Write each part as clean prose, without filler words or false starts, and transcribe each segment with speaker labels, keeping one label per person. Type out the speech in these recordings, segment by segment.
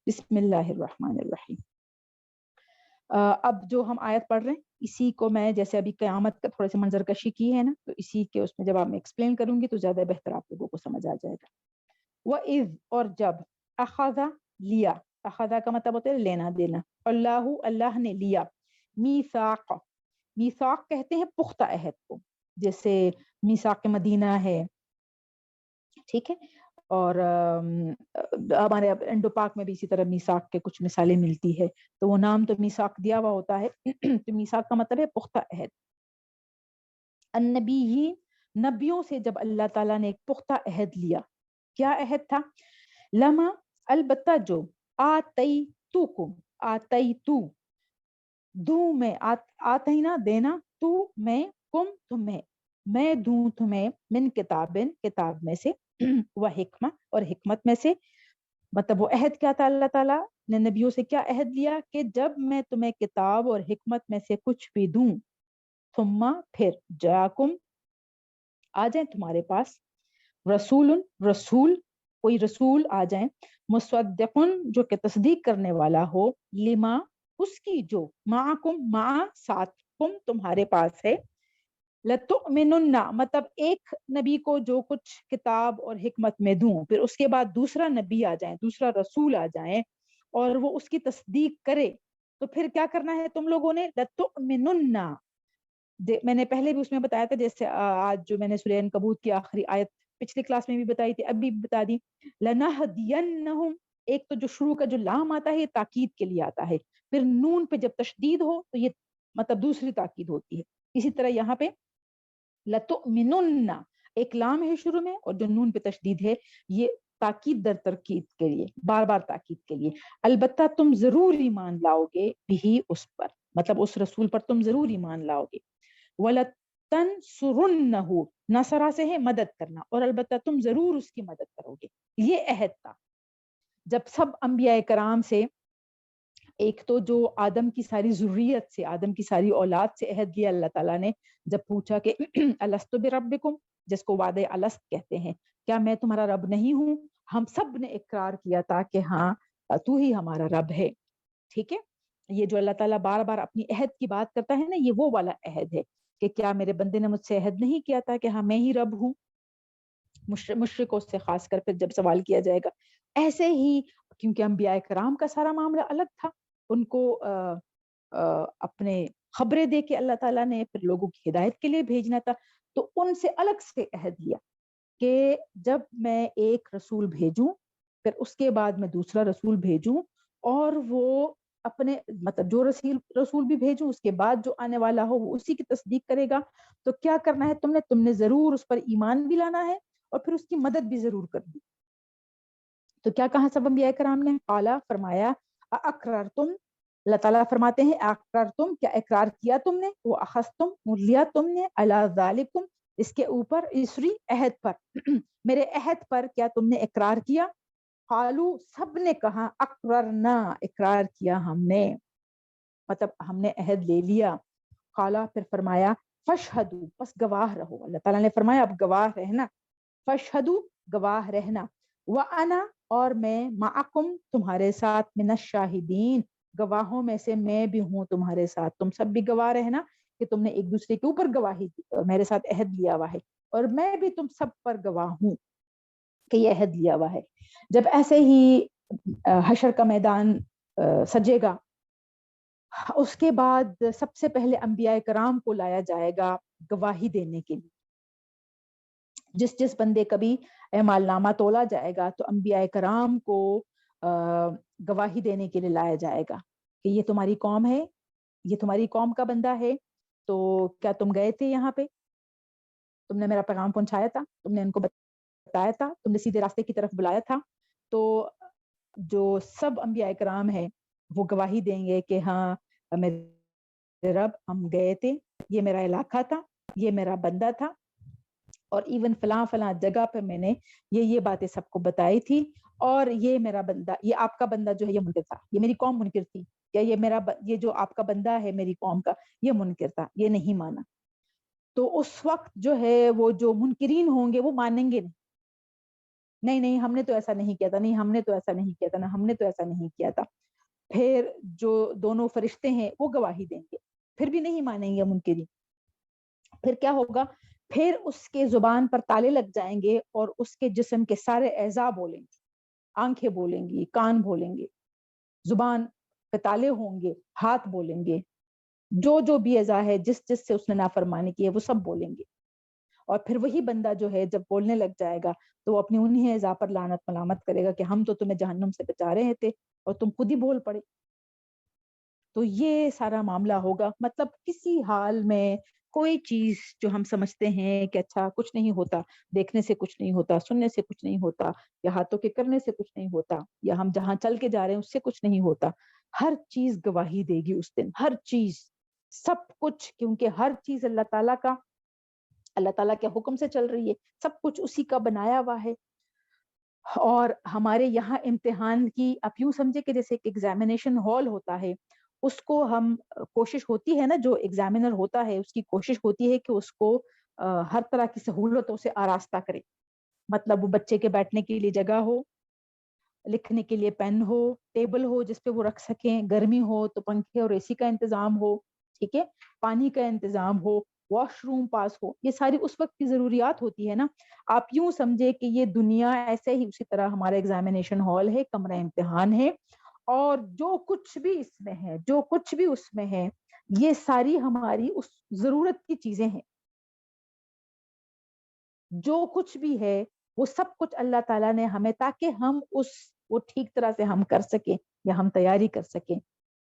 Speaker 1: بسم اللہ الرحمن الرحیم. اب جو ہم آیت پڑھ رہے ہیں اسی کو میں جیسے ابھی قیامت کا تھوڑا سا منظر کشی کی ہے نا، تو اسی کے اس میں جب آپ میں ایکسپلین کروں گی تو زیادہ بہتر آپ لوگوں کو سمجھ آ جائے گا. وَإِذْ اور جب اخذا لیا، اخذا کا مطلب ہوتا ہے لینا دینا، اللہ نے لیا، میثاق، میثاق کہتے ہیں پختہ عہد کو، جیسے میثاق مدینہ ہے، ٹھیک ہے، اور ہمارے انڈو پاک میں بھی اسی طرح میثاق کے کچھ مثالیں ملتی ہے، تو وہ نام تو میثاق دیا ہوا ہوتا ہے. تو میثاق کا مطلب ہے پختہ عہد. النبی ہی، نبیوں سے جب اللہ تعالیٰ نے ایک پختہ عہد لیا، کیا عہد تھا؟ لما، البتہ جو، آتیتوکم، آتیتو، دوں میں، آتینا دینا، تو میں، کم تمہیں، میں دوں تمہیں، من کتابن کتاب میں سے، وہ حکمہ اور حکمت میں سے. مطلب وہ عہد کیا تھا؟ اللہ تعالیٰ نے نبیوں سے کیا عہد لیا کہ جب میں تمہیں کتاب اور حکمت میں سے کچھ بھی دوں، ثم پھر، جاکم آ جائیں تمہارے پاس، رسول رسول، کوئی رسول آ جائیں، مصدقن جو کہ تصدیق کرنے والا ہو، لما اس کی جو، معکم مع ساتھ، کم تمہارے پاس ہے، لتؤمنن مطلب ایک نبی کو جو کچھ کتاب اور حکمت میں دوں، پھر اس کے بعد دوسرا نبی آ جائیں، دوسرا رسول آ جائیں اور وہ اس کی تصدیق کرے، تو پھر کیا کرنا ہے تم لوگوں نے؟ لتؤمنن، میں نے پہلے بھی اس میں بتایا تھا، جیسے آج جو میں نے سورہ عنکبوت کی آخری آیت پچھلی کلاس میں بھی بتائی تھی، اب بھی بتا دی، لنہدینہم، ایک تو جو شروع کا جو لام آتا ہے یہ تاکید کے لیے آتا ہے، پھر نون پہ جب تشدید ہو تو یہ مطلب دوسری تاکید ہوتی ہے. اسی طرح یہاں پہ لتؤمنن، ایک لام ہے شروع میں اور جو نون پہ تشدید ہے یہ تاکید در ترکید کے لیے، بار بار تاکید کے لیے. البتہ تم ضرور ایمان لاؤ گے، بھی اس پر، مطلب اس رسول پر تم ضرور ایمان لاؤ گے. وَلَتَنْصُرُنَّهُ، نصرہ سے ہے مدد کرنا، اور البتہ تم ضرور اس کی مدد کرو گے. یہ عہد تھا جب سب انبیاء کرام سے، ایک تو جو آدم کی ساری ذریت سے، آدم کی ساری اولاد سے عہد لیا اللہ تعالیٰ نے، جب پوچھا کہ الستُ بربکم، جس کو وعدہ الست کہتے ہیں، کیا میں تمہارا رب نہیں ہوں؟ ہم سب نے اقرار کیا تھا کہ ہاں تو ہی ہمارا رب ہے. ٹھیک ہے، یہ جو اللہ تعالیٰ بار بار اپنی عہد کی بات کرتا ہے نا، یہ وہ والا عہد ہے کہ کیا میرے بندے نے مجھ سے عہد نہیں کیا تھا کہ ہاں میں ہی رب ہوں. مشرکوں سے خاص کر پھر جب سوال کیا جائے گا. ایسے ہی کیونکہ انبیاء کرام کا سارا معاملہ الگ تھا، ان کو اپنے خبریں دے کے اللہ تعالیٰ نے پھر لوگوں کی ہدایت کے لیے بھیجنا تھا، تو ان سے الگ سے عہد لیا کہ جب میں ایک رسول بھیجوں، پھر اس کے بعد میں دوسرا رسول بھیجوں، اور وہ اپنے مطلب جو رسول بھی بھیجوں اس کے بعد جو آنے والا ہو وہ اسی کی تصدیق کرے گا، تو کیا کرنا ہے تم نے ضرور اس پر ایمان بھی لانا ہے اور پھر اس کی مدد بھی ضرور کرنی. تو کیا کہا سب انبیاء کرام نے؟ قالا، فرمایا، اقررتم، اللہ تعالیٰ فرماتے ہیں اقررتم، کیا اقرار کیا تم نے، وہ اخذتم، لیا تم نے، علی ذالکم، اس کے اوپر، اسری عہد پر، میرے عہد پر کیا تم نے اقرار کیا؟ قالو، سب نے کہا، اقررنا، اقرار کیا ہم نے، مطلب ہم نے عہد لے لیا. قالا، پھر فرمایا، فشہدو، پس گواہ رہو. اللہ تعالیٰ نے فرمایا اب گواہ رہنا، فشہدو، گواہ رہنا، وَأَنَا، اور میں، معکم، تمہارے ساتھ، من الشاہدین، گواہوں میں سے میں بھی ہوں تمہارے ساتھ. تم سب بھی گواہ رہنا کہ تم نے ایک دوسرے کے اوپر گواہی میرے ساتھ عہد لیا ہوا ہے، اور میں بھی تم سب پر گواہ ہوں کہ یہ عہد لیا ہوا ہے. جب ایسے ہی حشر کا میدان سجے گا، اس کے بعد سب سے پہلے انبیاء کرام کو لایا جائے گا گواہی دینے کے لیے. جس بندے کا بھی اعمال نامہ تولا جائے گا تو انبیاء کرام کو گواہی دینے کے لیے لایا جائے گا کہ یہ تمہاری قوم ہے، یہ تمہاری قوم کا بندہ ہے، تو کیا تم گئے تھے یہاں پہ، تم نے میرا پیغام پہنچایا تھا، تم نے ان کو بتایا تھا، تم نے سیدھے راستے کی طرف بلایا تھا. تو جو سب انبیاء کرام ہیں وہ گواہی دیں گے کہ ہاں میرے رب، ہم گئے تھے، یہ میرا علاقہ تھا، یہ میرا بندہ تھا، اور ایون فلاں فلاں جگہ پہ میں نے یہ باتیں سب کو بتائی تھی، اور یہ میرا بندہ، یہ آپ کا بندہ جو ہے یہ منکر تھا، یہ میری قوم منکر تھی، یا یہ جو آپ کا بندہ ہے میری قوم کا یہ منکر تھا، یہ نہیں مانا. تو اس وقت جو ہے وہ جو منکرین ہوں گے وہ مانیں گے نہیں، نہیں نہیں ہم نے تو ایسا نہیں کیا تھا, نہیں ہم نے تو ایسا نہیں کیا تھا, نہ ہم نے تو ایسا نہیں کیا تھا. پھر جو دونوں فرشتے ہیں وہ گواہی دیں گے, پھر بھی نہیں مانیں گے منکرین. پھر کیا ہوگا, پھر اس کے زبان پر تالے لگ جائیں گے اور اس کے جسم کے سارے اعضاء بولیں گے, آنکھیں بولیں گی, کان بولیں گے, زبان پہ تالے ہوں گے, ہاتھ بولیں گے, جو بھی اعضاء ہے جس جس سے اس نے نافرمانی کی ہے وہ سب بولیں گے. اور پھر وہی بندہ جو ہے جب بولنے لگ جائے گا تو وہ اپنی انہی اعضاء پر لعنت ملامت کرے گا کہ ہم تو تمہیں جہنم سے بچا رہے تھے اور تم خود ہی بول پڑے. تو یہ سارا معاملہ ہوگا. مطلب کسی حال میں کوئی چیز جو ہم سمجھتے ہیں کہ اچھا کچھ نہیں ہوتا, دیکھنے سے کچھ نہیں ہوتا, سننے سے کچھ نہیں ہوتا, یا ہاتھوں کے کرنے سے کچھ نہیں ہوتا, یا ہم جہاں چل کے جا رہے ہیں اس سے کچھ نہیں ہوتا, ہر چیز گواہی دے گی اس دن, ہر چیز, سب کچھ, کیونکہ ہر چیز اللہ تعالیٰ کے حکم سے چل رہی ہے, سب کچھ اسی کا بنایا ہوا ہے. اور ہمارے یہاں امتحان کی آپ یوں سمجھے کہ جیسے ایک ایگزامینیشن ہال ہوتا ہے, اس کو ہم کوشش ہوتی ہے نا, جو ایگزامینر ہوتا ہے اس کی کوشش ہوتی ہے کہ اس کو ہر طرح کی سہولتوں سے آراستہ کرے. مطلب وہ بچے کے بیٹھنے کے لیے جگہ ہو, لکھنے کے لیے پین ہو, ٹیبل ہو جس پہ وہ رکھ سکیں, گرمی ہو تو پنکھے اور اے سی کا انتظام ہو, ٹھیک ہے, پانی کا انتظام ہو, واش روم پاس ہو. یہ ساری اس وقت کی ضروریات ہوتی ہے نا. آپ یوں سمجھے کہ یہ دنیا ایسے ہی اسی طرح ہمارا ایگزامینیشن ہال ہے, کمرہ امتحان ہے, اور جو کچھ بھی اس میں ہے, جو کچھ بھی اس میں ہے, یہ ساری ہماری اس ضرورت کی چیزیں ہیں. جو کچھ بھی ہے وہ سب کچھ اللہ تعالیٰ نے ہمیں, تاکہ ہم وہ ٹھیک طرح سے ہم کر سکیں یا ہم تیاری کر سکیں,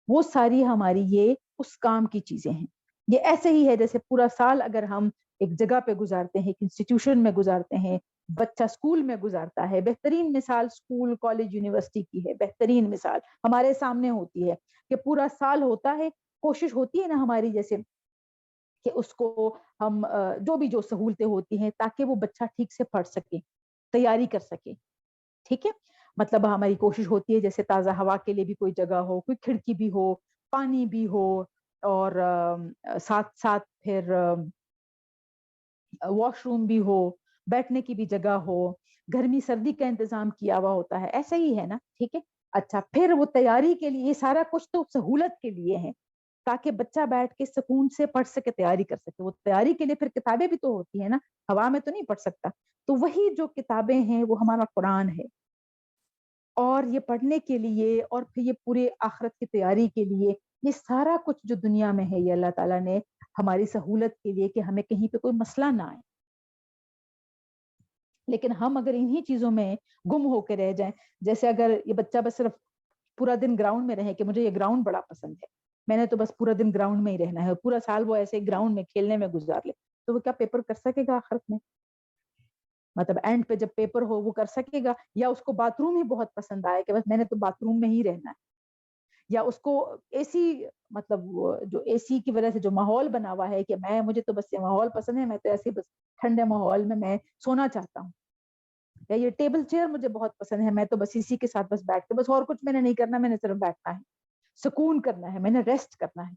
Speaker 1: وہ ساری ہماری یہ اس کام کی چیزیں ہیں. یہ ایسے ہی ہے جیسے پورا سال اگر ہم ایک جگہ پہ گزارتے ہیں, ایک انسٹیٹیوشن میں گزارتے ہیں, بچہ اسکول میں گزارتا ہے. بہترین مثال اسکول, کالج, یونیورسٹی کی ہے. بہترین مثال ہمارے سامنے ہوتی ہے کہ پورا سال ہوتا ہے, کوشش ہوتی ہے نا ہماری جیسے کہ اس کو ہم جو سہولتیں ہوتی ہیں تاکہ وہ بچہ ٹھیک سے پڑھ سکے, تیاری کر سکے, ٹھیک ہے. مطلب ہماری کوشش ہوتی ہے جیسے تازہ ہوا کے لیے بھی کوئی جگہ ہو, کوئی کھڑکی بھی ہو, پانی بھی ہو, اور ساتھ ساتھ پھر واش روم بھی ہو, بیٹھنے کی بھی جگہ ہو, گرمی سردی کا انتظام کیا ہوا ہوتا ہے. ایسا ہی ہے نا, ٹھیک ہے. اچھا, پھر وہ تیاری کے لیے, یہ سارا کچھ تو سہولت کے لیے ہے تاکہ بچہ بیٹھ کے سکون سے پڑھ سکے, تیاری کر سکے. وہ تیاری کے لیے پھر کتابیں بھی تو ہوتی ہیں نا, ہوا میں تو نہیں پڑھ سکتا. تو وہی جو کتابیں ہیں وہ ہمارا قرآن ہے, اور یہ پڑھنے کے لیے اور پھر یہ پورے آخرت کی تیاری کے لیے یہ سارا کچھ جو دنیا میں ہے یہ اللہ تعالیٰ نے ہماری سہولت کے لیے کہ ہمیں کہیں پہ کوئی مسئلہ نہ آئے. لیکن ہم اگر انہی چیزوں میں گم ہو کے رہ جائیں, جیسے اگر یہ بچہ بس صرف پورا دن گراؤنڈ میں رہے کہ مجھے یہ گراؤنڈ بڑا پسند ہے, میں نے تو بس پورا دن گراؤنڈ میں ہی رہنا ہے, پورا سال وہ ایسے گراؤنڈ میں کھیلنے میں گزار لے, تو وہ کیا پیپر کر سکے گا آخرت میں؟ مطلب اینڈ پہ جب پیپر ہو وہ کر سکے گا؟ یا اس کو باتھ روم ہی بہت پسند آئے کہ بس میں نے تو باتھ روم میں ہی رہنا ہے, یا اس کو اے سی, مطلب جو اے سی کی وجہ سے جو ماحول بنا ہوا ہے کہ مجھے تو بس یہ ماحول پسند ہے, میں تو ایسے بس ٹھنڈے ماحول میں سونا چاہتا ہوں, یا یہ ٹیبل چیئر مجھے بہت پسند ہے, میں تو بس اسی کے ساتھ بس بیٹھ کے بس اور کچھ میں نے نہیں کرنا, میں نے صرف بیٹھنا ہے, سکون کرنا ہے, میں نے ریسٹ کرنا ہے.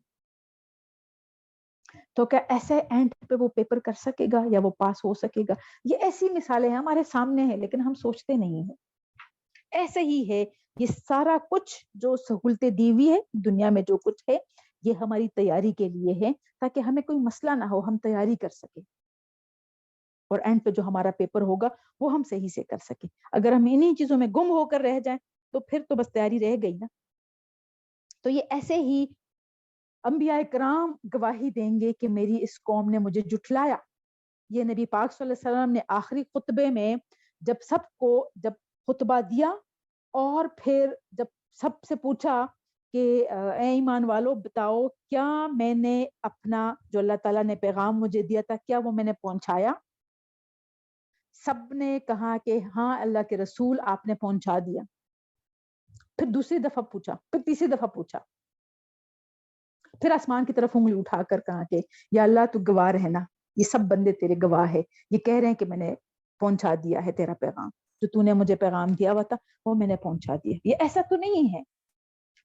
Speaker 1: تو کیا ایسے اینڈ پہ وہ پیپر کر سکے گا یا وہ پاس ہو سکے گا؟ یہ ایسی مثالیں ہیں ہمارے سامنے ہیں لیکن ہم سوچتے نہیں ہیں. ایسے ہی ہے یہ سارا کچھ جو سہولتیں دی ہوئی ہے دنیا میں, جو کچھ ہے یہ ہماری تیاری کے لیے ہے تاکہ ہمیں کوئی مسئلہ نہ ہو, ہم تیاری کر سکیں, اور اینڈ پہ جو ہمارا پیپر ہوگا وہ ہم صحیح سے کر سکیں. اگر ہم انہی چیزوں میں گم ہو کر رہ جائیں تو پھر تو بس تیاری رہ گئی نا. تو یہ ایسے ہی انبیاء کرام گواہی دیں گے کہ میری اس قوم نے مجھے جھٹلایا. یہ نبی پاک صلی اللہ علیہ وسلم نے آخری خطبے میں جب خطبہ دیا اور پھر جب سب سے پوچھا کہ اے ایمان والو بتاؤ کیا میں نے اپنا جو اللہ تعالیٰ نے پیغام مجھے دیا تھا کیا وہ میں نے پہنچایا؟ سب نے کہا کہ ہاں اللہ کے رسول آپ نے پہنچا دیا. پھر دوسری دفعہ پوچھا, پھر تیسری دفعہ پوچھا, پھر آسمان کی طرف انگلی اٹھا کر کہا کہ یا اللہ تو گواہ رہنا, یہ سب بندے تیرے گواہ ہے, یہ کہہ رہے ہیں کہ میں نے پہنچا دیا ہے تیرا پیغام, جو تو نے مجھے پیغام دیا ہوا تھا وہ میں نے پہنچا دیا. یہ ایسا تو نہیں ہے,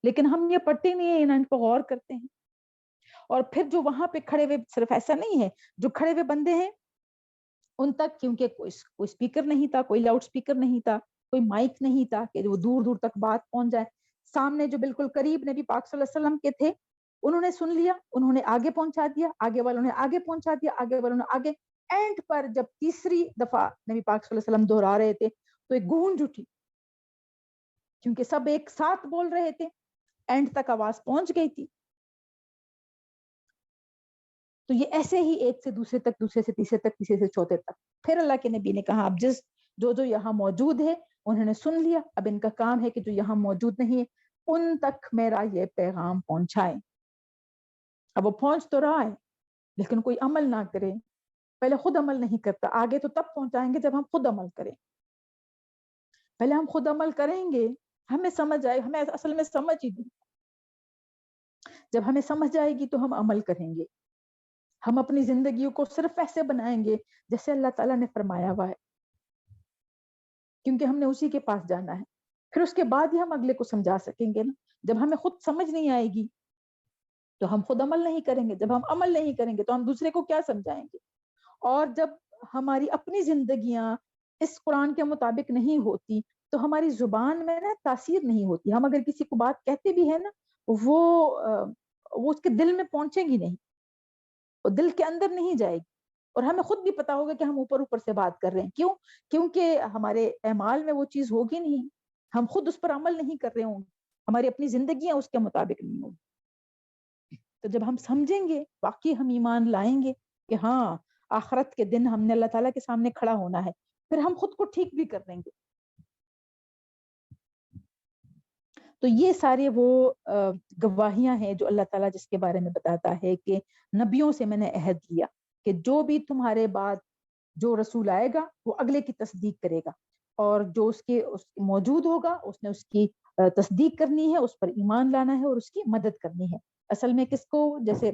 Speaker 1: لیکن ہم یہ پڑھتے نہیں ہیں, ان کو غور کرتے ہیں. اور پھر جو وہاں پہ کھڑے ہوئے, صرف ایسا نہیں ہے, جو کھڑے ہوئے بندے ہیں ان تک کیونکہ کوئی اسپیکر نہیں تھا, کوئی لاؤڈ اسپیکر نہیں تھا, کوئی مائک نہیں تھا کہ وہ دور دور تک بات پہنچ جائے. سامنے جو بالکل قریب نبی پاک صلی اللہ علیہ وسلم کے تھے, انہوں نے سن لیا, انہوں نے آگے پہنچا دیا, آگے والوں نے آگے پہنچا دیا, آگے والوں نے آگے. اینڈ پر جب تیسری دفعہ نبی پاک صلی اللہ علیہ وسلم دہرا رہے تھے تو ایک گونج اٹھی, کیونکہ سب ایک ساتھ بول رہے تھے, اینڈ تک آواز پہنچ گئی تھی. تو یہ ایسے ہی ایک سے دوسرے تک, دوسرے سے تیسرے تک, تیسرے سے چوتھے تک. پھر اللہ کے نبی نے کہا اب جو یہاں موجود ہے انہوں نے سن لیا, اب ان کا کام ہے کہ جو یہاں موجود نہیں ہے ان تک میرا یہ پیغام پہنچائیں. اب وہ پہنچ تو رہا ہے لیکن کوئی عمل نہ کرے, پہلے خود عمل نہیں کرتا. آگے تو تب پہنچائیں گے جب ہم خود عمل کریں. پہلے ہم خود عمل کریں گے, ہمیں سمجھ آئے, ہمیں اصل میں سمجھ ہی نہیں. جب ہمیں سمجھ آئے گی تو ہم عمل کریں گے. ہم اپنی زندگیوں کو صرف ایسے بنائیں گے جیسے اللہ تعالیٰ نے فرمایا ہوا ہے, کیونکہ ہم نے اسی کے پاس جانا ہے. پھر اس کے بعد ہی ہم اگلے کو سمجھا سکیں گے نا. جب ہمیں خود سمجھ نہیں آئے گی تو ہم خود عمل نہیں کریں گے. جب ہم عمل نہیں کریں گے تو ہم دوسرے کو کیا سمجھائیں گے. اور جب ہماری اپنی زندگیاں اس قرآن کے مطابق نہیں ہوتی تو ہماری زبان میں نا تاثیر نہیں ہوتی. ہم اگر کسی کو بات کہتے بھی ہیں نا وہ اس کے دل میں پہنچے گی نہیں, وہ دل کے اندر نہیں جائے گی. اور ہمیں خود بھی پتا ہوگا کہ ہم اوپر اوپر سے بات کر رہے ہیں. کیوں؟ کیونکہ ہمارے اعمال میں وہ چیز ہوگی نہیں, ہم خود اس پر عمل نہیں کر رہے ہوں, ہماری اپنی زندگیاں اس کے مطابق نہیں ہوں. تو جب ہم سمجھیں گے, واقعی ہم ایمان لائیں گے کہ ہاں آخرت کے دن ہم نے اللہ تعالیٰ کے سامنے کھڑا ہونا ہے, پھر ہم خود کو ٹھیک بھی کر دیں گے. تو یہ سارے وہ گواہیاں ہیں جو اللہ تعالیٰ جس کے بارے میں بتاتا ہے کہ نبیوں سے میں نے عہد لیا کہ جو بھی تمہارے بعد جو رسول آئے گا وہ اگلے کی تصدیق کرے گا, اور جو اس کے موجود ہوگا اس نے اس کی تصدیق کرنی ہے, اس پر ایمان لانا ہے اور اس کی مدد کرنی ہے. اصل میں کس کو, جیسے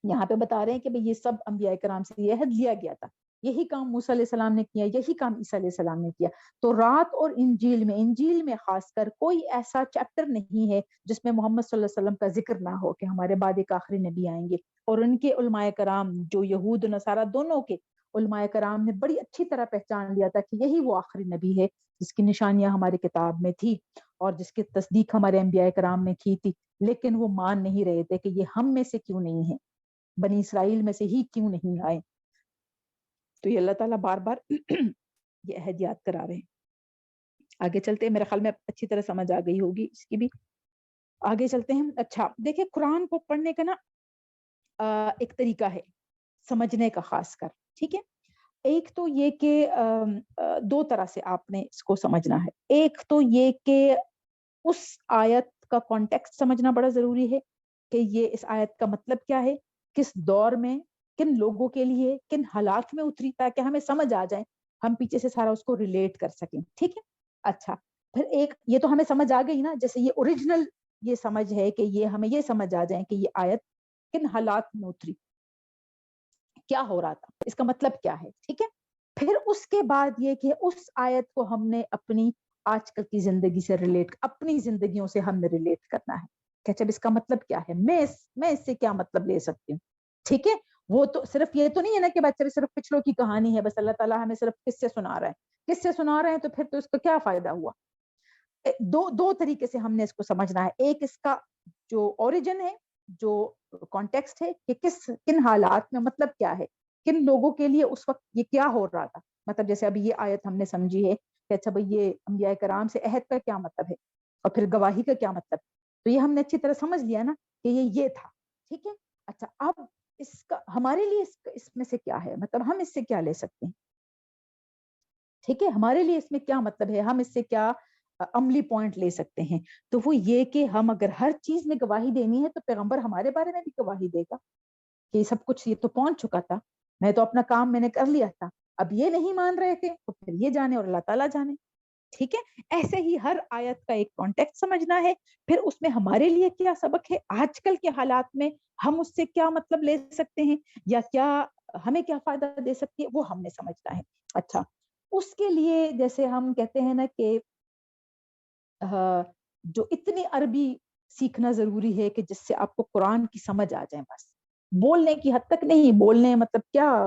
Speaker 1: یہاں پہ بتا رہے ہیں کہ یہ سب انبیاء کرام سے یہ عہد لیا گیا تھا, یہی کام موسیٰ علیہ السلام نے کیا, یہی کام عیسیٰ علیہ السلام نے کیا. تو رات اور انجیل میں خاص کر کوئی ایسا چیپٹر نہیں ہے جس میں محمد صلی اللہ علیہ وسلم کا ذکر نہ ہو کہ ہمارے بعد ایک آخری نبی آئیں گے. اور ان کے علماء کرام جو یہود و نصارہ دونوں کے علماء کرام نے بڑی اچھی طرح پہچان لیا تھا کہ یہی وہ آخری نبی ہے جس کی نشانیاں ہماری کتاب میں تھی اور جس کی تصدیق ہمارے انبیاء کرام نے کی تھی. لیکن وہ مان نہیں رہے تھے کہ یہ ہم میں سے کیوں نہیں ہے, بنی اسرائیل میں سے ہی کیوں نہیں آئے. تو یہ اللہ تعالیٰ بار بار یہ عہد یاد کرا رہے ہیں. آگے چلتے ہیں, میرے خیال میں اچھی طرح سمجھ آ گئی ہوگی اس کی بھی. آگے چلتے ہیں. اچھا دیکھیں, قرآن کو پڑھنے کا نا ایک طریقہ ہے سمجھنے کا خاص کر, ٹھیک ہے. ایک تو یہ کہ دو طرح سے آپ نے اس کو سمجھنا ہے. ایک تو یہ کہ اس آیت کا کانٹیکسٹ سمجھنا بڑا ضروری ہے کہ یہ اس آیت کا مطلب کیا ہے, کس دور میں, کن لوگوں کے لیے, کن حالات میں اتری, تاکہ ہمیں سمجھ آ جائے, ہم پیچھے سے سارا اس کو ریلیٹ کر سکیں. ٹھیک ہے. اچھا پھر ایک یہ تو ہمیں سمجھ آ گئی نا, جیسے یہ اوریجنل یہ سمجھ ہے کہ یہ ہمیں یہ سمجھ آ جائے کہ یہ آیت کن حالات میں اتری, کیا ہو رہا تھا, اس کا مطلب کیا ہے. ٹھیک ہے. پھر اس کے بعد یہ کہ اس آیت کو ہم نے اپنی آج کل کی زندگی سے ریلیٹ, اپنی زندگیوں سے ہم نے ریلیٹ کرنا ہے کہ اچھا اس کا مطلب کیا ہے, میں اس سے کیا مطلب لے سکتی ہوں. ٹھیک ہے. وہ تو صرف یہ تو نہیں ہے نا کہ بچے صرف پچھلوں کی کہانی ہے, بس اللہ تعالیٰ ہمیں صرف قصے سنا رہا ہے. قصے سنا رہے ہیں تو پھر تو اس کا کیا فائدہ ہوا. دو طریقے سے ہم نے اس کو سمجھنا ہے. ایک اس کا جو اوریجن ہے, جو کانٹیکسٹ ہے کہ کن حالات میں, مطلب کیا ہے, کن لوگوں کے لیے اس وقت یہ کیا ہو رہا تھا. مطلب جیسے ابھی یہ آیت ہم نے سمجھی ہے کہ اچھا بھئی یہ انبیاء کرام سے عہد کا کیا مطلب ہے, اور پھر گواہی کا کیا مطلب. تو یہ ہم نے اچھی طرح سمجھ لیا نا کہ یہ تھا. ٹھیک ہے. اچھا اب اس کا ہمارے لیے اس میں سے کیا ہے, مطلب ہم اس سے کیا لے سکتے ہیں. ٹھیک ہے. ہمارے لیے اس میں کیا مطلب ہے, ہم اس سے کیا عملی پوائنٹ لے سکتے ہیں. تو وہ یہ کہ ہم اگر ہر چیز میں گواہی دینی ہے تو پیغمبر ہمارے بارے میں بھی گواہی دے گا کہ یہ سب کچھ, یہ تو پہنچ چکا تھا, میں تو اپنا کام میں نے کر لیا تھا, اب یہ نہیں مان رہے تھے تو پھر یہ جانے اور اللہ تعالیٰ جانے. ٹھیک ہے. ایسے ہی ہر آیت کا ایک کانٹیکسٹ سمجھنا ہے, پھر اس میں ہمارے لیے کیا سبق ہے, آج کل کے حالات میں ہم اس سے کیا مطلب لے سکتے ہیں, یا کیا ہمیں کیا فائدہ دے سکتی ہے, وہ ہم نے سمجھنا ہے. اچھا اس کے لیے جیسے ہم کہتے ہیں نا کہ جو اتنی عربی سیکھنا ضروری ہے کہ جس سے آپ کو قرآن کی سمجھ آ جائے, بس بولنے کی حد تک نہیں, بولنے مطلب کیا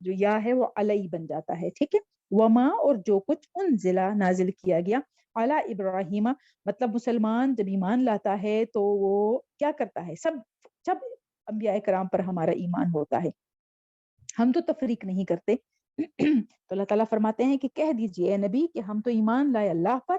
Speaker 1: جو یا ہے وہ علی بن جاتا ہے, ٹھیک ہے. وما اور جو کچھ انزلہ نازل کیا گیا علی ابراہیم, مطلب مسلمان جب ایمان لاتا ہے تو وہ کیا کرتا ہے, جب انبیاء کرام پر ہمارا ایمان ہوتا ہے ہم تو تفریق نہیں کرتے. تو اللہ تعالیٰ فرماتے ہیں کہ کہہ دیجئے اے نبی کہ ہم تو ایمان لائے اللہ پر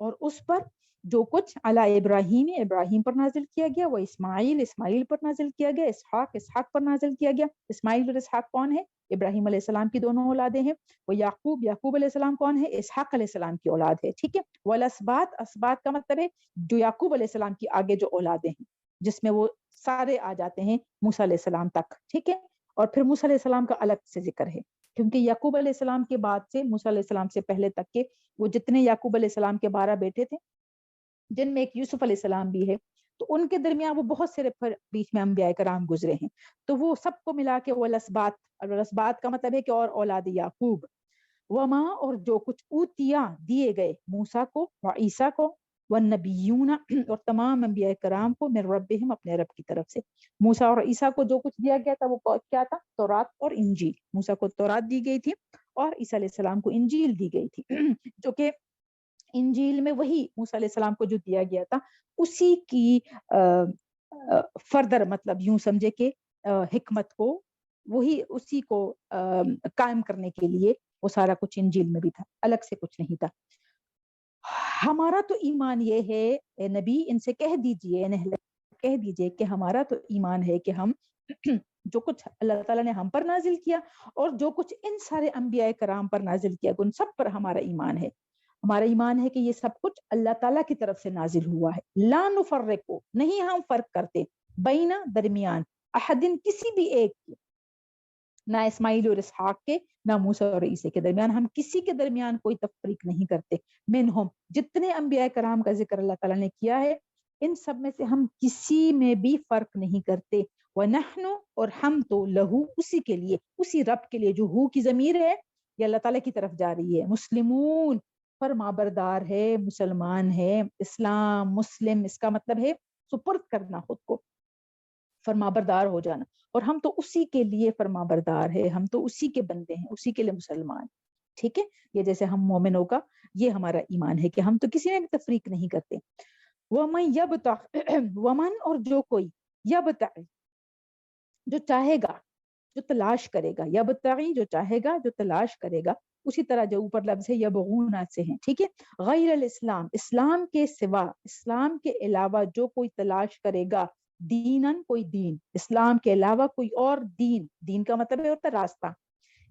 Speaker 1: اور اس پر جو کچھ علی ابراہیم ابراہیم پر نازل کیا گیا, وہ اسماعیل پر نازل کیا گیا, اسحاق پر نازل کیا گیا. اسماعیل اور اسحاق کون ہے؟ ابراہیم علیہ السلام کی دونوں اولادیں ہیں. وہ یعقوب علیہ السلام کون ہے؟ اسحاق علیہ السلام کی اولاد ہے, ٹھیک ہے. والاسباط کا مطلب ہے جو یعقوب علیہ السلام کی آگے جو اولادیں ہیں, جس میں وہ سارے آ جاتے ہیں موسیٰ علیہ السلام تک, ٹھیک ہے. اور پھر موسیٰ علیہ السلام کا الگ سے ذکر ہے, کیونکہ یعقوب علیہ السلام کے بعد سے موسیٰ علیہ السلام سے پہلے تک کے وہ جتنے یعقوب علیہ السلام کے 12 بیٹے تھے, جن میں ایک یوسف علیہ السلام بھی ہے, تو ان کے درمیان وہ بہت سے بیچ میں انبیاء کرام گزرے ہیں. تو وہ سب کو ملا کے وہ الاسباط کا مطلب ہے کہ اور اولاد یعقوب. وما اور جو کچھ اوتیا دیے گئے موسیٰ کو و عیسیٰ کو والنبیون اور تمام انبیاء کرام کو من ربہم اپنے رب کی طرف سے. موسیٰ اور عیسیٰ کو جو کچھ دیا گیا تھا وہ کیا تھا؟ تورات اور انجیل. موسیٰ کو تورات دی گئی تھی اور عیسیٰ علیہ السلام کو انجیل دی گئی تھی, جو کہ انجیل میں وہی موسیٰ علیہ السلام کو جو دیا گیا تھا اسی کی فردر, مطلب یوں سمجھے کہ حکمت کو وہی اسی کو قائم کرنے کے لیے وہ سارا کچھ انجیل میں بھی تھا, الگ سے کچھ نہیں تھا. ہمارا تو ایمان یہ ہے اے نبی, ان سے کہہ دیجئے کہ ہمارا تو ایمان ہے کہ ہم جو کچھ اللہ تعالیٰ نے ہم پر نازل کیا اور جو کچھ ان سارے انبیاء کرام پر نازل کیا ان سب پر ہمارا ایمان ہے. ہمارا ایمان ہے کہ یہ سب کچھ اللہ تعالیٰ کی طرف سے نازل ہوا ہے. لا نفرقو, نہیں ہم فرق کرتے, بین درمیان, احدن کسی بھی ایک کے, نہ اسماعیل اور اسحاق کے, نہ موسیٰ اور عیسیٰ کے درمیان, ہم کسی کے درمیان کوئی تفریق نہیں کرتے. منہم, جتنے انبیاء کرام کا ذکر اللہ تعالیٰ نے کیا ہے ان سب میں سے ہم کسی میں بھی فرق نہیں کرتے. وَنَحْنُ اور ہم تو لہو, اسی کے لیے, اسی رب کے لیے, جو ہو کی ضمیر ہے یہ اللہ تعالیٰ کی طرف جا رہی ہے, مسلمون فرمانبردار ہے, مسلمان ہے. اسلام مسلم اس کا مطلب ہے سپرد کرنا خود کو, فرمانبردار ہو جانا, اور ہم تو اسی کے لیے فرمانبردار ہے, ہم تو اسی کے بندے ہیں, اسی کے لیے مسلمان, ٹھیک ہے. یہ جیسے ہم مومنوں کا یہ ہمارا ایمان ہے کہ ہم تو کسی میں بھی تفریق نہیں کرتے. وَمَن يَبْتَغِ, ومن اور جو کوئی, یبتغی جو چاہے گا, جو تلاش کرے گا, یبتغی جو چاہے گا, جو تلاش کرے گا, اسی طرح جو اوپر لفظ ہے یبغون سے ہیں, ٹھیک ہے. غیر الاسلام, اسلام کے سوا, اسلام کے علاوہ جو کوئی تلاش کرے گا, دینن کوئی دین, اسلام کے علاوہ کوئی اور دین, دین کا مطلب ہے ہوتا ہے راستہ,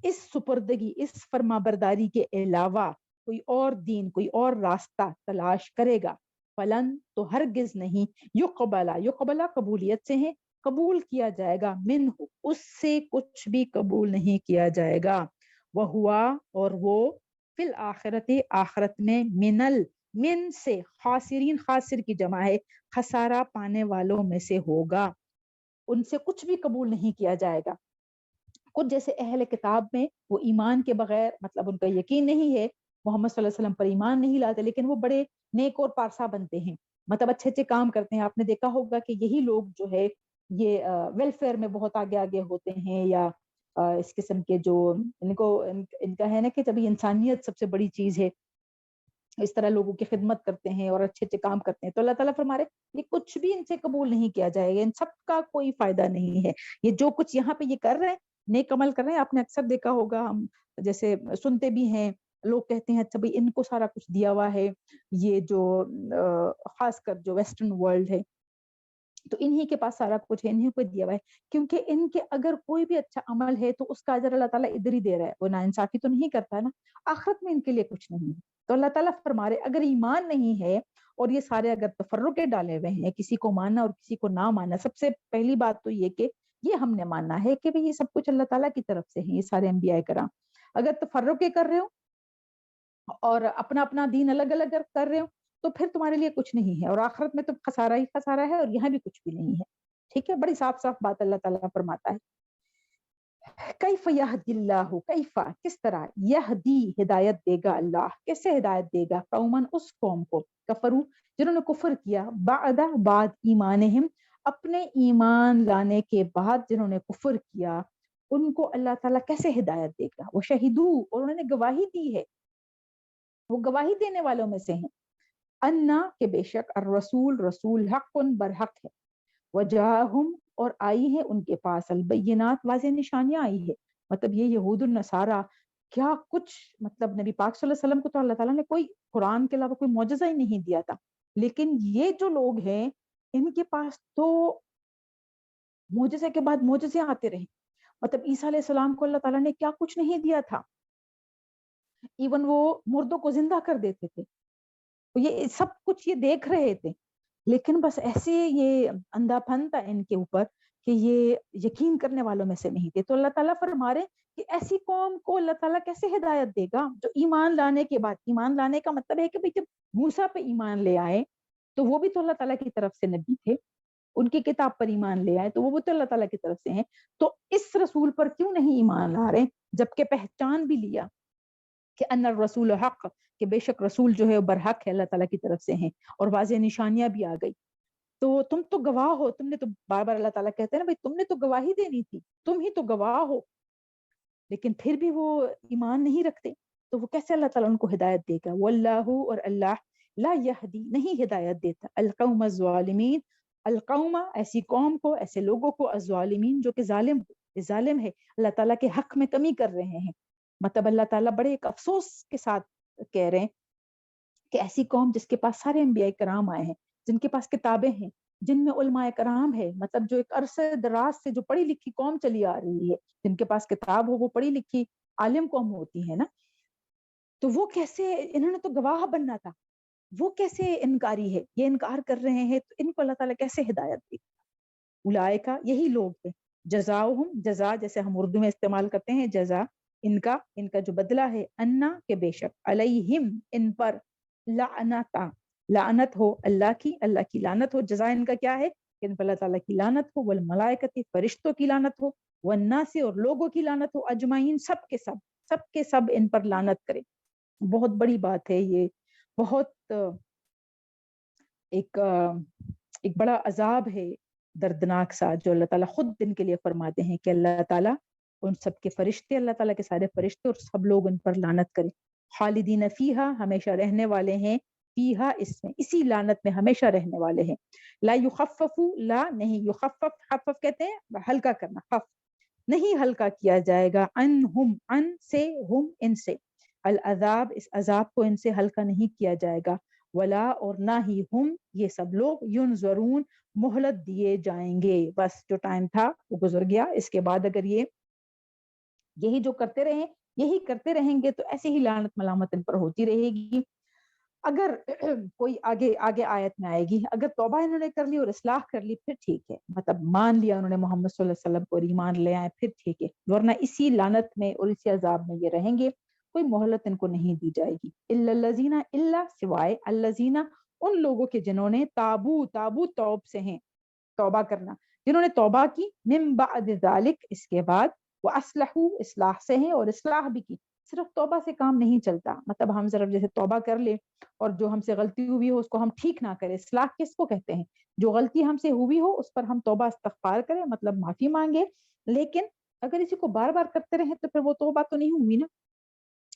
Speaker 1: اس سپردگی, اس فرمانبرداری کے علاوہ کوئی اور دین, کوئی اور راستہ تلاش کرے گا, فلن تو ہرگز نہیں, یقبلا قبولیت سے ہے, قبول کیا جائے گا, منہ اس سے کچھ بھی قبول نہیں کیا جائے گا. وہ ہوا اور وہ فی الآخرت آخرت میں من سے, خاسرین, خاسر کی جمع ہے, خسارہ پانے والوں میں سے ہوگا. ان سے کچھ بھی قبول نہیں کیا جائے گا. کچھ جیسے اہل کتاب میں وہ ایمان کے بغیر, مطلب ان کا یقین نہیں ہے, محمد صلی اللہ علیہ وسلم پر ایمان نہیں لاتے, لیکن وہ بڑے نیک اور پارسا بنتے ہیں, مطلب اچھے اچھے کام کرتے ہیں. آپ نے دیکھا ہوگا کہ یہی لوگ جو ہے یہ ویلفیئر میں بہت آگے آگے ہوتے ہیں, یا اس قسم کے جو ان کا ہے نا کہ جب انسانیت سب سے بڑی چیز ہے, اس طرح لوگوں کی خدمت کرتے ہیں اور اچھے اچھے کام کرتے ہیں. تو اللہ تعالیٰ فرما رہے یہ کچھ بھی ان سے قبول نہیں کیا جائے گا, ان سب کا کوئی فائدہ نہیں ہے. یہ جو کچھ یہاں پہ یہ کر رہے ہیں, نیک عمل کر رہے ہیں, آپ نے اکثر دیکھا ہوگا, ہم جیسے سنتے بھی ہیں, لوگ کہتے ہیں اچھا بھائی ان کو سارا کچھ دیا ہوا ہے, یہ جو خاص کر جو ویسٹرن ورلڈ ہے, تو انہی کے پاس سارا کچھ ہے, انہی کو دیا ہوا ہے, کیونکہ ان کے اگر کوئی بھی اچھا عمل ہے تو اس کا اجر اللہ تعالیٰ ادھر ہی دے رہا ہے, وہ ناانصافی تو نہیں کرتا ہے نا, آخرت میں ان کے لیے کچھ نہیں ہے. تو اللہ تعالیٰ فرما رہے اگر ایمان نہیں ہے اور یہ سارے اگر تفرقے ڈالے ہوئے ہیں, کسی کو ماننا اور کسی کو نہ ماننا, سب سے پہلی بات تو یہ کہ یہ ہم نے ماننا ہے کہ یہ سب کچھ اللہ تعالیٰ کی طرف سے ہے, یہ سارے انبیاء کرام. اگر تفرقے کر رہے ہو اور اپنا اپنا دین الگ الگ کر رہے ہو تو پھر تمہارے لیے کچھ نہیں ہے, اور آخرت میں تو خسارہ ہی خسارہ ہے, اور یہاں بھی کچھ بھی نہیں ہے. ٹھیک ہے, بڑی صاف صاف بات اللہ تعالیٰ فرماتا ہے. کیف یہدی اللہ, کیفا کس طرح, یہدی ہدایت دے گا اللہ, کیسے ہدایت دے گا, قومن اس قوم کو, کفروا جنہوں نے کفر کیا, بعد ایمانہم اپنے ایمان لانے کے بعد جنہوں نے کفر کیا, ان کو اللہ تعالیٰ کیسے ہدایت دے گا؟ وہ شہیدو، اور انہوں نے گواہی دی ہے، وہ گواہی دینے والوں میں سے ہیں، انا کہ بے شک الرسول رسول حق برحق ہے، وجاہم اور آئی ہے ان کے پاس البینات واضح نشانیاں آئی ہے. مطلب یہ یہود النصارہ کیا کچھ، مطلب نبی پاک صلی اللہ علیہ وسلم کو تو اللہ تعالیٰ نے کوئی قرآن کے علاوہ کوئی معجزہ ہی نہیں دیا تھا، لیکن یہ جو لوگ ہیں ان کے پاس تو معجزے کے بعد معجزے آتے رہے. مطلب عیسیٰ علیہ السلام کو اللہ تعالیٰ نے کیا کچھ نہیں دیا تھا، ایون وہ مردوں کو زندہ کر دیتے تھے، یہ سب کچھ یہ دیکھ رہے تھے، لیکن بس ایسے یہ اندھا پن تھا ان کے اوپر کہ یہ یقین کرنے والوں میں سے نہیں تھے. تو اللہ تعالیٰ فرما رہے کہ ایسی قوم کو اللہ تعالیٰ کیسے ہدایت دے گا جو ایمان لانے کے بعد، ایمان لانے کا مطلب ہے کہ بھئی جب موسیٰ پہ ایمان لے آئے تو وہ بھی تو اللہ تعالیٰ کی طرف سے نبی تھے، ان کی کتاب پر ایمان لے آئے تو وہ تو اللہ تعالیٰ کی طرف سے ہیں، تو اس رسول پر کیوں نہیں ایمان لا رہے جبکہ پہچان بھی لیا کہ ان الرسول حق، کہ بے شک رسول جو ہے وہ برحق ہے، اللہ تعالیٰ کی طرف سے ہیں، اور واضح نشانیاں بھی آ گئی. تو تم تو گواہ ہو، تم نے تو بار بار اللہ تعالیٰ کہتے ہیں نا بھائی تم نے تو گواہی دینی تھی، تم ہی تو گواہ ہو، لیکن پھر بھی وہ ایمان نہیں رکھتے، تو وہ کیسے اللہ تعالیٰ ان کو ہدایت دے گا؟ واللہ، اور اللہ لا یہدی نہیں ہدایت دیتا القوم الظالمین، القوم ایسی قوم کو، ایسے لوگوں کو، الظالمین جو کہ ظالم ہے، اللہ تعالیٰ کے حق میں کمی کر رہے ہیں. مطلب اللہ تعالیٰ بڑے ایک افسوس کے ساتھ کہہ رہے ہیں کہ ایسی قوم جس کے پاس سارے انبیاء کرام آئے ہیں، جن کے پاس کتابیں ہیں، جن میں علماء کرام ہے، مطلب جو ایک عرصے دراز سے جو پڑھی لکھی قوم چلی آ رہی ہے، جن کے پاس کتاب ہو وہ پڑھی لکھی عالم قوم ہوتی ہے نا، تو وہ کیسے، انہوں نے تو گواہ بننا تھا، وہ کیسے انکاری ہے، یہ انکار کر رہے ہیں، تو ان کو اللہ تعالیٰ کیسے ہدایت دے؟ اولئکا یہی لوگ ہیں، جزاؤہم جزا جیسے ہم اردو میں استعمال کرتے ہیں جزا، ان کا جو بدلہ ہے، انا کہ بے شک علیہم ان پر لعنتا لعنت ہو، اللہ کی لعنت ہو. جزا ان کا کیا ہے کہ ان پر اللہ تعالیٰ کی لعنت ہو، والملائکۃ فرشتوں کی لعنت ہو، والناس اور لوگوں کی لعنت ہو، اجمعین سب کے سب ان پر لعنت کرے. بہت بڑی بات ہے یہ، بہت ایک بڑا عذاب ہے دردناک سا جو اللہ تعالیٰ خود ان کے لیے فرماتے ہیں کہ اللہ تعالیٰ ان سب کے فرشتے، اللہ تعالیٰ کے سارے فرشتے اور سب لوگ ان پر لعنت کریں. خالدین فیہا ہمیشہ رہنے والے ہیں، فیہا اس میں، اسی لعنت میں ہمیشہ رہنے والے ہیں. لا یخفف، لا نہیں، یخفف خفف کہتے ہیں ہلکا کرنا، خف نہیں ہلکا کیا جائے گا، انہم ان سے، ہم ان سے، العذاب اس عذاب کو ان سے ہلکا نہیں کیا جائے گا، ولا اور نہ ہی ہم یہ سب لوگ ینظرون مہلت دیے جائیں گے. بس جو ٹائم تھا وہ گزر گیا، اس کے بعد اگر یہی جو کرتے رہیں، یہی کرتے رہیں گے تو ایسے ہی لعنت ملامت ان پر ہوتی رہے گی. اگر کوئی آگے آیت میں آئے گی، اگر توبہ انہوں نے کر لی اور اصلاح کر لی پھر ٹھیک ہے، مطلب مان لیا انہوں نے محمد صلی اللہ علیہ وسلم کو اور ایمان لے آئے پھر ٹھیک ہے، ورنہ اسی لعنت میں اور اسی عذاب میں یہ رہیں گے، کوئی مہلت ان کو نہیں دی جائے گی. الا الذین، الا سوائے، الذین ان لوگوں کے جنہوں نے تابو توب سے ہیں، توبہ کرنا، جنہوں نے توبہ کی، من بعد ذالک اس کے بعد، واصلحوا اصلاح سے ہیں اور اصلاح بھی کی. صرف توبہ سے کام نہیں چلتا، مطلب ہم صرف جیسے توبہ کر لیں اور جو ہم سے غلطی ہوئی ہو اس کو ہم ٹھیک نہ کریں. اصلاح کس کو کہتے ہیں؟ جو غلطی ہم سے ہوئی ہو اس پر ہم توبہ استغفار کریں، مطلب معافی مانگے، لیکن اگر اسی کو بار بار کرتے رہیں تو پھر وہ توبہ تو نہیں ہوئی نا،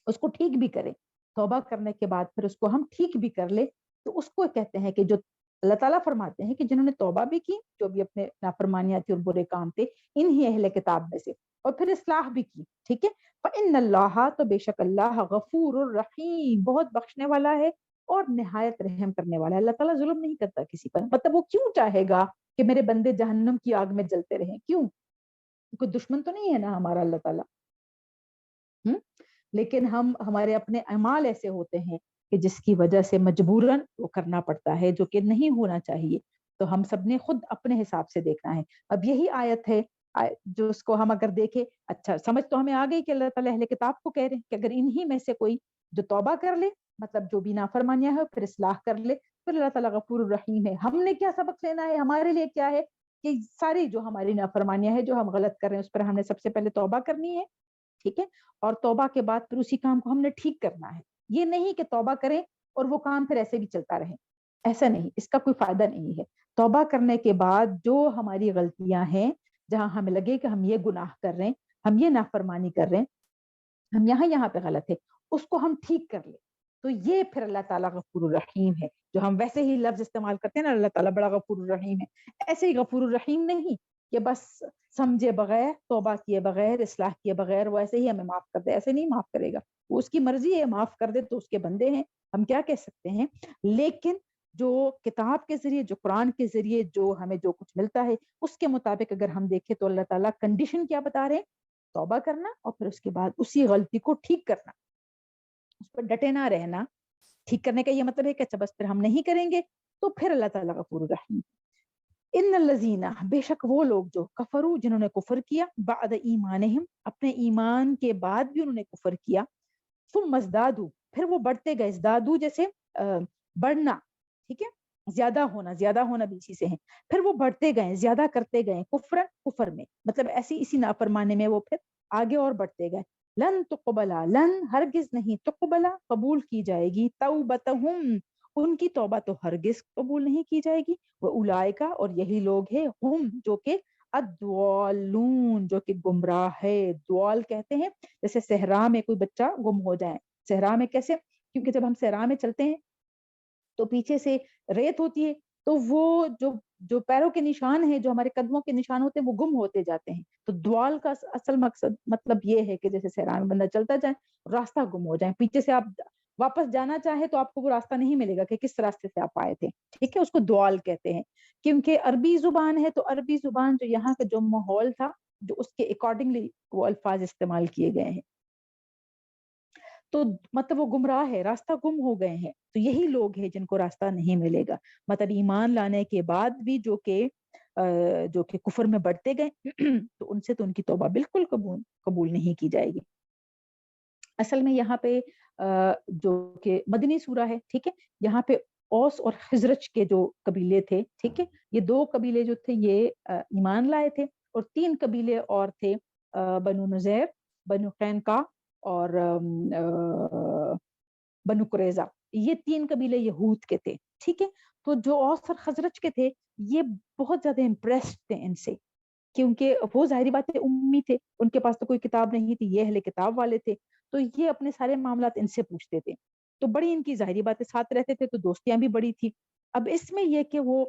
Speaker 1: اس کو ٹھیک بھی کریں. توبہ کرنے کے بعد پھر اس کو ہم ٹھیک بھی کر لیں تو اس کو کہتے ہیں کہ جو اللہ تعالیٰ فرماتے ہیں کہ جنہوں نے توبہ بھی کی، جو بھی اپنے نافرمانیاں تھی اور برے کام تھے، انہی اہل کتاب میں سے، اور پھر اصلاح بھی کی، ٹھیک ہے. فَإِنَّ اللَّهَ تو بے شک اللہ غفور الرحیم بہت بخشنے والا ہے اور نہایت رحم کرنے والا ہے. اللہ تعالیٰ ظلم نہیں کرتا کسی پر، مطلب وہ کیوں چاہے گا کہ میرے بندے جہنم کی آگ میں جلتے رہیں؟ کیوں؟ کوئی دشمن تو نہیں ہے نا ہمارا اللہ تعالیٰ. لیکن ہمارے اپنے اعمال ایسے ہوتے ہیں کہ جس کی وجہ سے مجبوراً وہ کرنا پڑتا ہے جو کہ نہیں ہونا چاہیے. تو ہم سب نے خود اپنے حساب سے دیکھنا ہے. اب یہی آیت ہے جو اس کو ہم اگر دیکھیں، اچھا سمجھ تو ہمیں آ گئی کہ اللہ تعالیٰ اہل کتاب کو کہہ رہے ہیں کہ اگر انہی میں سے کوئی جو توبہ کر لے، مطلب جو بھی نافرمانیاں ہے پھر اصلاح کر لے، پھر اللہ تعالیٰ غفور الرحیم ہے. ہم نے کیا سبق لینا ہے؟ ہمارے لیے کیا ہے کہ ساری جو ہماری نافرمانیاں ہے، جو ہم غلط کر رہے ہیں، اس پر ہم نے سب سے پہلے توبہ کرنی ہے، ٹھیک ہے، اور توبہ کے بعد پھر اسی کام کو ہم نے ٹھیک کرنا ہے. یہ نہیں کہ توبہ کریں اور وہ کام پھر ایسے بھی چلتا رہے، ایسا نہیں، اس کا کوئی فائدہ نہیں ہے. توبہ کرنے کے بعد جو ہماری غلطیاں ہیں، جہاں ہمیں لگے کہ ہم یہ گناہ کر رہے ہیں، ہم یہ نافرمانی کر رہے ہیں, ہم یہاں پہ غلط ہے, اس کو ہم ٹھیک کر لیں. تو یہ پھر اللہ تعالیٰ غفور الرحیم ہے. جو ہم ویسے ہی لفظ استعمال کرتے ہیں نا, اللہ تعالیٰ بڑا غفور الرحیم ہے, ایسے ہی غفور الرحیم نہیں کہ بس سمجھے بغیر, توبہ کیے بغیر, اصلاح کیے بغیر وہ ایسے ہی ہمیں معاف کر دے. ایسے نہیں معاف کرے گا, وہ اس کی مرضی ہے, معاف کر دے تو اس کے بندے ہیں, ہم کیا کہہ سکتے ہیں. لیکن جو کتاب کے ذریعے, جو قرآن کے ذریعے جو ہمیں جو کچھ ملتا ہے, اس کے مطابق اگر ہم دیکھیں تو اللہ تعالیٰ کنڈیشن کیا بتا رہے ہیں, توبہ کرنا اور پھر اس کے بعد اسی غلطی کو ٹھیک کرنا, اس پر ڈٹے نہ رہنا. ٹھیک کرنے کا یہ مطلب ہے کہ اچھا بس پھر ہم نہیں کریں گے, تو پھر اللہ تعالیٰ غفور الرحیم. ان الذین, بے شک وہ لوگ جو کفروا, جنہوں نے کفر کیا, بعد ایمانہم, اپنے ایمان کے بعد بھی انہوں نے کفر کیا, ثم ازدادوا, پھر وہ بڑھتے گئے, ازدادوا جیسے بڑھنا, ٹھیک ہے, زیادہ ہونا بھی اسی سے ہے, پھر وہ بڑھتے گئے, زیادہ کرتے گئے, کفر میں, مطلب ایسی اسی نافرمانے میں وہ پھر آگے اور بڑھتے گئے. لن تقبلا, لن ہرگز نہیں, تقبلا قبول کی جائے گی, توبتہم, ان کی توبہ تو ہرگز قبول نہیں کی جائے گی. وَأُولَئِكَ, اور یہی لوگ ہیں, ہم جو کہ الضالون, جو کہ گمراہ ہے. دوال کہتے ہیں جیسے صحرا میں کوئی بچہ گم ہو جائے. صحرا میں کیسے, کیونکہ جب ہم صحرا میں چلتے ہیں تو پیچھے سے ریت ہوتی ہے, تو وہ جو پیروں کے نشان ہیں, جو ہمارے قدموں کے نشان ہوتے ہیں, وہ گم ہوتے جاتے ہیں. تو دوال کا اصل مقصد مطلب یہ ہے کہ جیسے صحرا میں بندہ چلتا جائے, راستہ گم ہو جائے, پیچھے سے آپ واپس جانا چاہے تو آپ کو وہ راستہ نہیں ملے گا کہ کس راستے سے آپ آئے تھے, ٹھیک ہے, اس کو دوال کہتے ہیں. کیونکہ عربی زبان ہے, تو عربی زبان جو یہاں کا جو ماحول تھا, جو اس کے اکارڈنگلی وہ الفاظ استعمال کیے گئے ہیں, تو مطلب وہ گمراہ ہے, راستہ گم ہو گئے ہیں. تو یہی لوگ ہیں جن کو راستہ نہیں ملے گا, مطلب ایمان لانے کے بعد بھی جو کہ کفر میں بڑھتے گئے, تو ان سے تو ان کی توبہ بالکل قبول نہیں کی جائے گی. اصل میں یہاں پہ جو کہ مدنی سورہ ہے, ٹھیک ہے, یہاں پہ اوس اور خزرج کے جو قبیلے تھے, ٹھیک ہے, یہ دو قبیلے جو تھے یہ ایمان لائے تھے, اور 3 قبیلے اور تھے, بنو نذیر, بنو قینقاع اور بنو قریظہ. یہ 3 قبیلے یہود کے تھے, ٹھیک ہے. تو جو اوس اور خزرج کے تھے, یہ بہت زیادہ امپریسڈ تھے ان سے, کیونکہ وہ ظاہری بات ہے امی تھے, ان کے پاس تو کوئی کتاب نہیں تھی, یہ اہل کتاب والے تھے, تو یہ اپنے سارے معاملات ان سے پوچھتے تھے. تو بڑی ان کی ظاہری باتیں ساتھ رہتے تھے, تو دوستیاں بھی بڑی تھی. اب اس میں یہ کہ وہ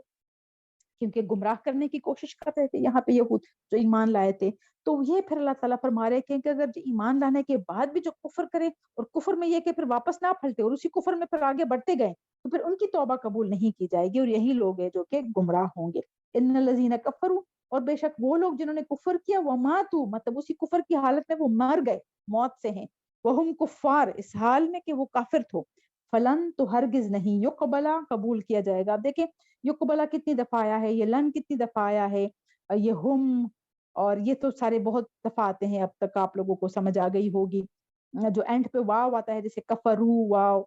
Speaker 1: کیونکہ گمراہ کرنے کی کوشش کر رہے تھے یہاں پہ یہود جو ایمان لائے تھے, تو یہ پھر اللہ تعالیٰ فرما رہے کہ اگر ایمان لانے کے بعد بھی جو کفر کرے, اور کفر میں یہ کہ پھر واپس نہ پھلتے اور اسی کفر میں پھر آگے بڑھتے گئے, تو پھر ان کی توبہ قبول نہیں کی جائے گی, اور یہی لوگ ہیں جو کہ گمراہ ہوں گے. ان الذین کفروا, اور بے شک وہ لوگ جنہوں نے کفر کیا, وماتوا, مطلب اسی کفر کی حالت میں وہ مر گئے, موت سے ہیں, وہم کفار, اس حال میں کہ وہ کافر تھو, فلن, تو ہرگز نہیں, یقبلا, قبول کیا جائے گا. اب دیکھیں یقبلا کتنی دفعہ آیا ہے, یہ لن کتنی دفعہ آیا ہے, یہ ہم, اور یہ تو سارے بہت دفعہ آتے ہیں, اب تک آپ لوگوں کو سمجھ آ گئی ہوگی. جو اینڈ پہ واو آتا ہے, جیسے کفرو واو,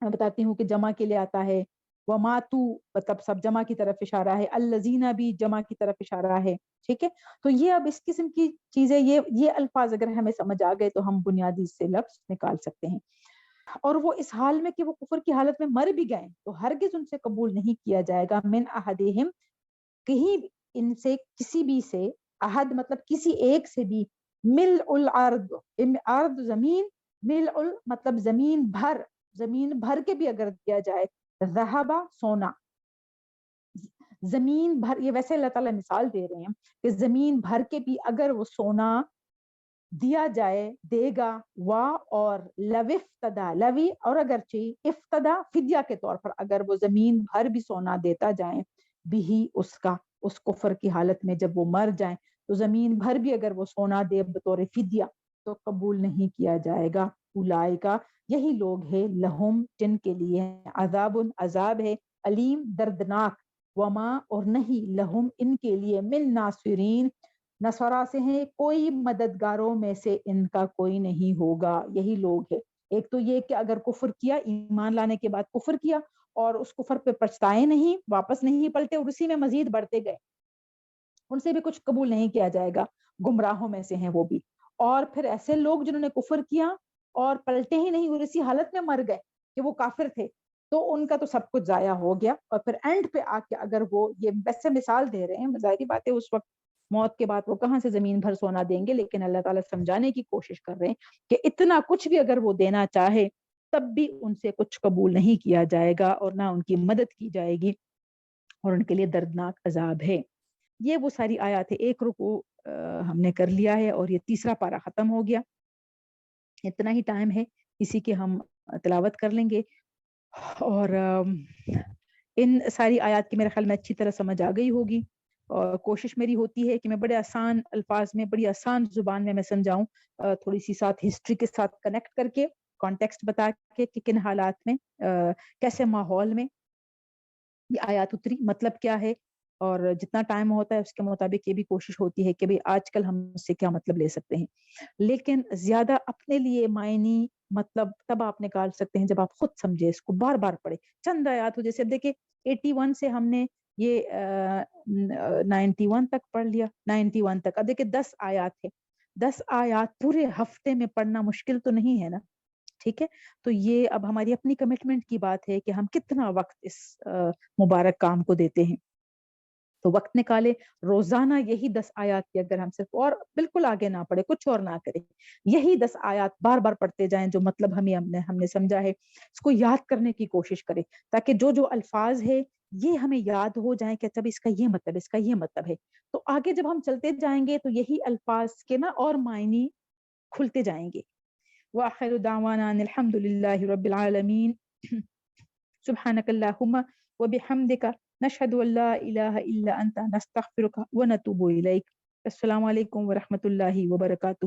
Speaker 1: میں بتاتی ہوں کہ جمع کے لیے آتا ہے, وماتو مطلب سب جمع کی طرف اشارہ ہے, الذین بھی جمع کی طرف اشارہ ہے, ٹھیک ہے. تو یہ اب اس قسم کی چیزیں, یہ الفاظ اگر ہمیں سمجھ آ گئے تو ہم بنیادی سے لفظ نکال سکتے ہیں. اور وہ اس حال میں کہ وہ کفر کی حالت میں مر بھی گئے, تو ہرگز ان سے قبول نہیں کیا جائے گا, من احدہم, کہیں ان سے کسی بھی سے, احد مطلب کسی ایک سے بھی, مل الارض, ارض زمین, مل مطلب زمین بھر کے بھی اگر دیا جائے, ذہبا, سونا, زمین بھر, یہ ویسے اللہ تعالیٰ مثال دے رہے ہیں کہ زمین بھر کے بھی اگر وہ سونا دیا جائے, دے گا, وا, اور لوفتدا, لوی, اور اگرچہ افتدا, فدیہ کے طور پر اگر وہ زمین بھر بھی سونا دیتا جائیں, بھی اس کفر کی حالت میں جب وہ مر جائیں, تو زمین بھر بھی اگر وہ سونا دے بطور فدیہ, تو قبول نہیں کیا جائے گا. اولئکا, یہی لوگ ہیں, لہم, جن کے لیے عذاب, عذاب ہے, علیم, دردناک, وما, اور نہیں, لہم, ان کے لیے, من ناصرین, نصارا سے ہیں, کوئی مددگاروں میں سے ان کا کوئی نہیں ہوگا. یہی لوگ ہیں. ایک تو یہ کہ اگر کفر کیا, ایمان لانے کے بعد کفر کیا, اور اس کفر پہ پچھتائے نہیں, واپس نہیں پلٹے, اور اسی میں مزید بڑھتے گئے, ان سے بھی کچھ قبول نہیں کیا جائے گا, گمراہوں میں سے ہیں وہ بھی. اور پھر ایسے لوگ جنہوں نے کفر کیا اور پلٹے ہی نہیں, اور اسی حالت میں مر گئے کہ وہ کافر تھے, تو ان کا تو سب کچھ ضائع ہو گیا. اور پھر اینڈ پہ آ کے اگر وہ, یہ ویسے مثال دے رہے ہیں, ظاہری بات ہے اس وقت موت کے بعد وہ کہاں سے زمین بھر سونا دیں گے، لیکن اللہ تعالیٰ سمجھانے کی کوشش کر رہے ہیں کہ اتنا کچھ بھی اگر وہ دینا چاہے تب بھی ان سے کچھ قبول نہیں کیا جائے گا اور نہ ان کی مدد کی جائے گی، اور ان کے لیے دردناک عذاب ہے۔ یہ وہ ساری آیات ہے، ایک رکوع ہم نے کر لیا ہے اور یہ تیسرا پارہ ختم ہو گیا، اتنا ہی ٹائم ہے، اسی کے ہم تلاوت کر لیں گے، اور ان ساری آیات کی میرے خیال میں اچھی طرح سمجھ آ گئی ہوگی، اور کوشش میری ہوتی ہے کہ میں بڑے آسان الفاظ میں، بڑی آسان زبان میں سمجھاؤں، تھوڑی سی ساتھ ہسٹری کے ساتھ کنیکٹ کر کے، کانٹیکسٹ بتا کے کہ کن حالات میں، کیسے ماحول میں یہ آیات اتری، مطلب کیا ہے، اور جتنا ٹائم ہوتا ہے اس کے مطابق یہ بھی کوشش ہوتی ہے کہ بھئی آج کل ہم اس سے کیا مطلب لے سکتے ہیں، لیکن زیادہ اپنے لیے معنی مطلب تب آپ نکال سکتے ہیں جب آپ خود سمجھے، اس کو بار بار پڑھے، چند آیات ہو، جیسے اب دیکھیں 81 سے ہم نے یہ 91 تک پڑھ لیا، 91 تک، اب دیکھیں 10 آیات ہے، 10 آیات پورے ہفتے میں پڑھنا مشکل تو نہیں ہے نا، ٹھیک ہے، تو یہ اب ہماری اپنی کمٹمنٹ کی بات ہے کہ ہم کتنا وقت اس مبارک کام کو دیتے ہیں، تو وقت نکالے، روزانہ یہی 10 آیات کی اگر ہم صرف، اور بالکل آگے نہ پڑھے، کچھ اور نہ کرے، یہی 10 آیات بار بار پڑھتے جائیں، جو مطلب ہم نے سمجھا ہے اس کو یاد کرنے کی کوشش کرے، تاکہ جو الفاظ ہے یہ ہمیں یاد ہو جائیں کہ جب اس کا یہ مطلب، اس کا یہ مطلب ہے، تو آگے جب ہم چلتے جائیں گے تو یہی الفاظ کے نا اور معنی کھلتے جائیں گے۔ وآخر دعوانا ان الحمد للہ رب العالمین، سبحانک اللہم وبحمدک، نشہد ان لا الہ الا انت، نستغفرک ونتوب الیک۔ السلام علیکم ورحمۃ اللہ وبرکاتہ۔